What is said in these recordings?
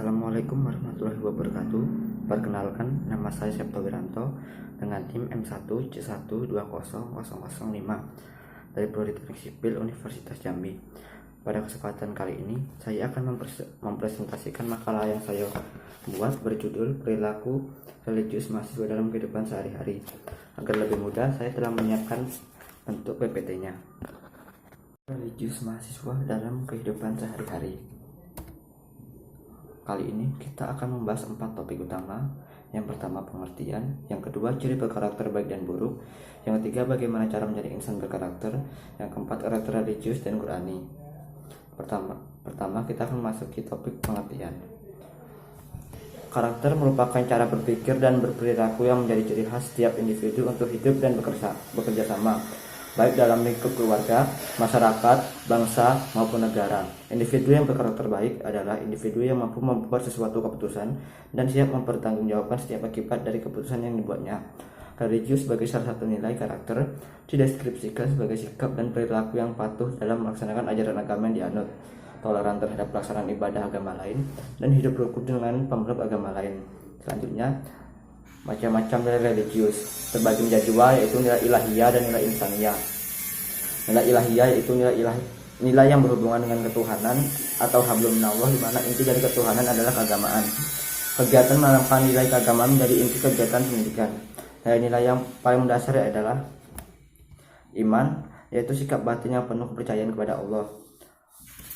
Assalamualaikum warahmatullahi wabarakatuh. Perkenalkan, nama saya Septo Wiranto dengan tim M1C120005 dari Prodi Teknik Sipil Universitas Jambi. Pada kesempatan kali ini, saya akan mempresentasikan makalah yang saya buat berjudul Perilaku Religius Mahasiswa dalam Kehidupan Sehari-hari. Agar lebih mudah, saya telah menyiapkan bentuk PPT-nya. Religius mahasiswa dalam kehidupan sehari-hari. Kali ini kita akan membahas 4 topik utama. Yang pertama, pengertian. Yang kedua, ciri berkarakter baik dan buruk. Yang ketiga, bagaimana cara menjadi insan berkarakter. Yang keempat, karakter religius dan Qurani. Pertama kita akan memasuki topik pengertian. Karakter merupakan cara berpikir dan berperilaku yang menjadi ciri khas setiap individu untuk hidup dan bekerja sama, baik dalam lingkup keluarga, masyarakat, bangsa, maupun negara. Individu yang berkarakter baik adalah individu yang mampu membuat sesuatu keputusan dan siap mempertanggungjawabkan setiap akibat dari keputusan yang dibuatnya. Religius sebagai salah satu nilai karakter dideskripsikan sebagai sikap dan perilaku yang patuh dalam melaksanakan ajaran agama yang dianut, toleran terhadap pelaksanaan ibadah agama lain, dan hidup rukun dengan pemeluk agama lain. Selanjutnya, macam-macam nilai religius terbagi menjadi dua, yaitu nilai ilahiyah dan nilai insaniyah. Nilai ilahiyah yaitu nilai yang berhubungan dengan ketuhanan atau hablum minallah, di mana inti dari ketuhanan adalah keagamaan. Kegiatan menanamkan nilai keagamaan menjadi inti kegiatan pendidikan. Nilai yang paling mendasar adalah iman, yaitu sikap batin yang penuh kepercayaan kepada Allah.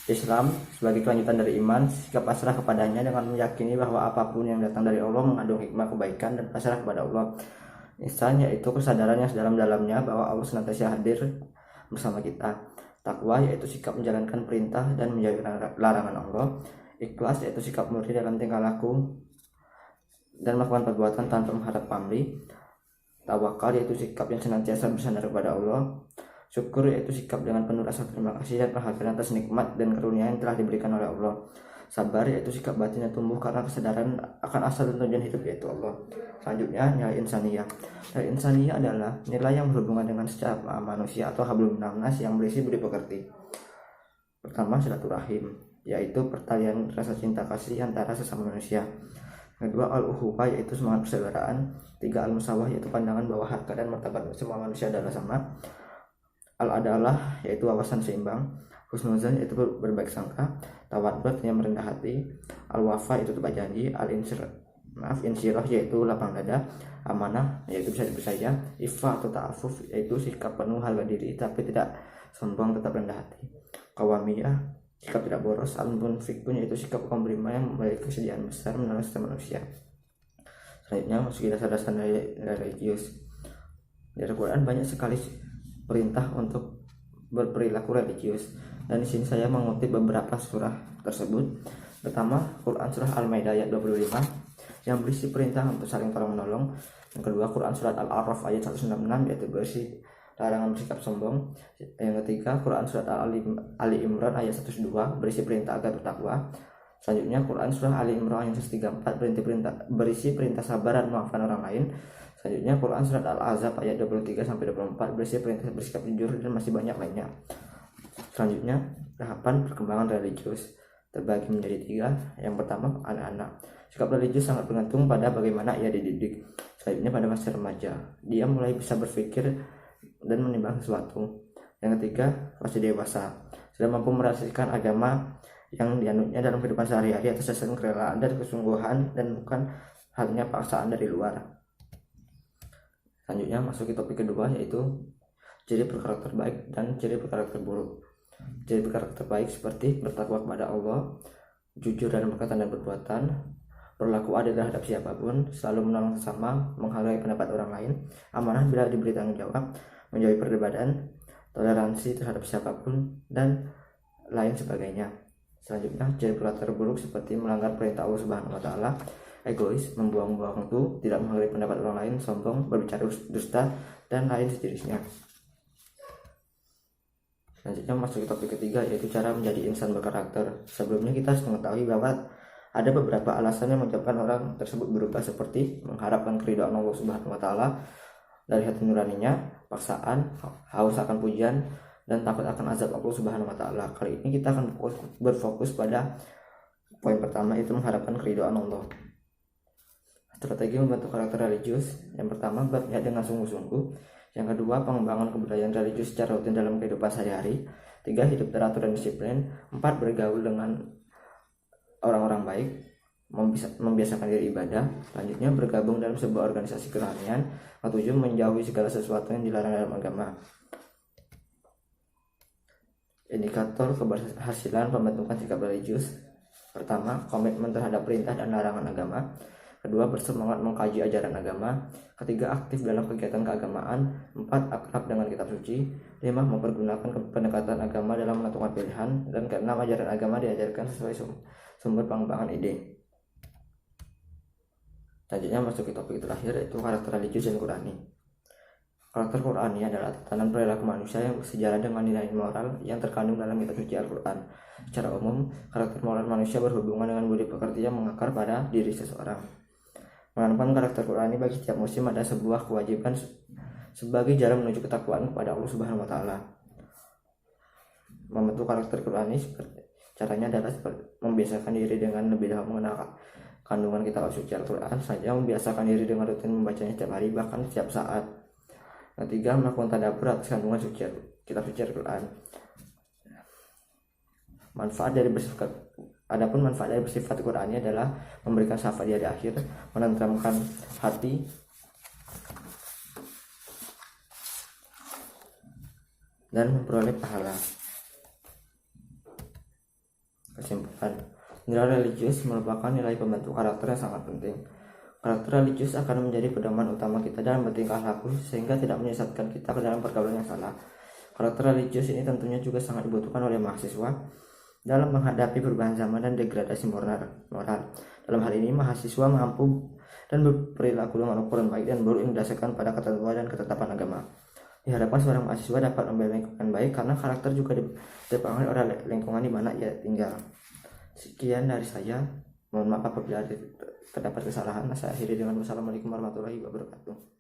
Islam sebagai kelanjutan dari iman, sikap pasrah kepadanya dengan meyakini bahwa apapun yang datang dari Allah mengandung hikmah kebaikan dan pasrah kepada Allah. Ihsan yaitu kesadaran yang sedalam-dalamnya bahwa Allah senantiasa hadir bersama kita. Takwa yaitu sikap menjalankan perintah dan menjauhi larangan Allah. Ikhlas yaitu sikap murni dalam tingkah laku dan melakukan perbuatan tanpa mengharap pamrih. Tawakal yaitu sikap yang senantiasa bersandar kepada Allah. Syukur yaitu sikap dengan penuh rasa terima kasih dan perhatian atas nikmat dan karunia yang telah diberikan oleh Allah. Sabar yaitu sikap batin yang tumbuh karena kesadaran akan asal dan tujuan hidup, yaitu Allah. Selanjutnya, nilai insaniyah. Nilai insaniyah adalah nilai yang berhubungan dengan secara manusia atau hablum minannas yang berisi budi pekerti. Pertama, silaturahim, yaitu pertalian rasa cinta kasih antara sesama manusia. Kedua, al-ukhuwah, yaitu semangat persaudaraan. Tiga, al-musawah, yaitu pandangan bahwa harkat dan martabat semua manusia adalah sama. Al-adalah, yaitu wawasan seimbang. Husnuzan, yaitu berbaik sangka. Tawadud, yang merendah hati. Al-wafa, yaitu tepat janji. Insyirah, yaitu lapang dada. Amanah, yaitu bisa dipercaya. Ifa atau ta'afuf, yaitu sikap penuh harga diri tapi tidak sombong, tetap rendah hati. Qawamiyah, sikap tidak boros. Al-munfikun, yaitu sikap pemberiman yang memiliki kesediaan besar menolong sesama manusia. Selanjutnya masuki dasar-dasar religius. Di Al-Quran banyak sekali perintah untuk berperilaku religius, dan di sini saya mengutip beberapa surah tersebut. Pertama, Quran surah Al-Maidah ayat 25 yang berisi perintah untuk saling tolong menolong. Yang kedua, Quran surat Al-A'raf ayat 196 yaitu berisi larangan bersikap sombong. Yang ketiga, Quran surat Ali Imran ayat 102 berisi perintah agar bertakwa. Selanjutnya, Quran surah Ali Imran ayat 134 berisi perintah sabar dan memaafkan orang lain. Selanjutnya, Quran surat Al-Ahzab ayat 23-24 berisi perintah bersikap jujur, dan masih banyak lainnya. Selanjutnya, tahapan perkembangan religius terbagi menjadi 3. Yang pertama, anak-anak. Sikap religius sangat bergantung pada bagaimana ia dididik. Selanjutnya, pada masa remaja, dia mulai bisa berpikir dan menimbang sesuatu. Yang ketiga, fase dewasa, sudah mampu merasakan agama yang dianutnya dalam kehidupan sehari-hari atas dasar kerelaan dan kesungguhan dan bukan halnya paksaan dari luar. Selanjutnya masuk ke topik kedua, yaitu ciri berkarakter baik dan ciri berkarakter buruk. Ciri berkarakter baik seperti bertakwa kepada Allah, jujur dalam perkataan dan perbuatan, berlaku adil terhadap siapapun, selalu menolong sesama, menghargai pendapat orang lain, amanah bila diberi tanggung jawab, menjauhi perdebatan, toleransi terhadap siapapun, dan lain sebagainya. Selanjutnya, ciri berkarakter buruk seperti melanggar perintah Allah Subhanahu wa taala, egois, membuang-buang waktu, tidak menghargai pendapat orang lain, sombong, berbicara dusta, dan lain sejenisnya. Selanjutnya masuk ke topik ketiga, yaitu cara menjadi insan berkarakter. Sebelumnya kita harus mengetahui bahwa ada beberapa alasan yang menyebabkan orang tersebut berubah, seperti mengharapkan keridhaan Allah Subhanahu wa taala dari hati nuraninya, paksaan, haus akan pujian, dan takut akan azab Allah Subhanahu wa taala. Kali ini kita akan berfokus pada Poin pertama itu mengharapkan keridhaan Allah. Strategi membentuk karakter religius: yang pertama, berniat dengan sungguh-sungguh. Yang kedua, pengembangan kebudayaan religius secara rutin dalam kehidupan sehari-hari. 3, hidup teratur dan disiplin. 4, bergaul dengan orang-orang baik, membiasakan diri ibadah. Selanjutnya, bergabung dalam sebuah organisasi kerohanian. 7, menjauhi segala sesuatu yang dilarang dalam agama. Indikator keberhasilan pembentukan sikap religius: pertama, komitmen terhadap perintah dan larangan agama. Kedua, bersemangat mengkaji ajaran agama. Ketiga, aktif dalam kegiatan keagamaan. 4, akrab dengan kitab suci. 5, mempergunakan pendekatan agama dalam menentukan pilihan. Dan keenam, ajaran agama diajarkan sesuai sumber pengembangan ide. Selanjutnya masuk ke topik terakhir, yaitu karakter religius dan Qurani. Karakter Qurani adalah tatanan perilaku manusia yang sejalan dengan nilai moral yang terkandung dalam kitab suci Al-Quran. Secara umum, karakter moral manusia berhubungan dengan budi pekerti yang mengakar pada diri seseorang. Menanamkan karakter Qurani bagi setiap muslim ada sebuah kewajiban sebagai jalan menuju ketakwaan kepada Allah Subhanahu wa taala. Membentuk karakter Qurani caranya adalah membiasakan diri dengan lebih dahulu mengenal kandungan kitab suci Al-Quran. Saja membiasakan diri dengan rutin membacanya setiap hari, bahkan setiap saat. Ketiga, melakukan tadabbur atas kandungan suci kitab suci Al-Quran. Manfaat dari bersifat Qur'ani adalah memberikan syafaat di akhir, menenteramkan hati, dan memperoleh pahala. Kesimpulan, nilai religius merupakan nilai pembentuk karakter yang sangat penting. Karakter religius akan menjadi pedoman utama kita dalam bertingkah laku, sehingga tidak menyesatkan kita ke dalam pergaulan yang salah. Karakter religius ini tentunya juga sangat dibutuhkan oleh mahasiswa dalam menghadapi perubahan zaman dan degradasi moral. Dalam hal ini, mahasiswa mampu dan berperilaku dengan ukuran baik dan buruk yang didasarkan pada ketentuan dan ketetapan agama. Diharapkan seorang mahasiswa dapat membela lingkungan baik karena karakter juga dipengaruhi oleh lingkungan di mana ia tinggal. Sekian dari saya. Mohon maaf apabila terdapat kesalahan. Saya akhiri dengan wassalamualaikum warahmatullahi wabarakatuh.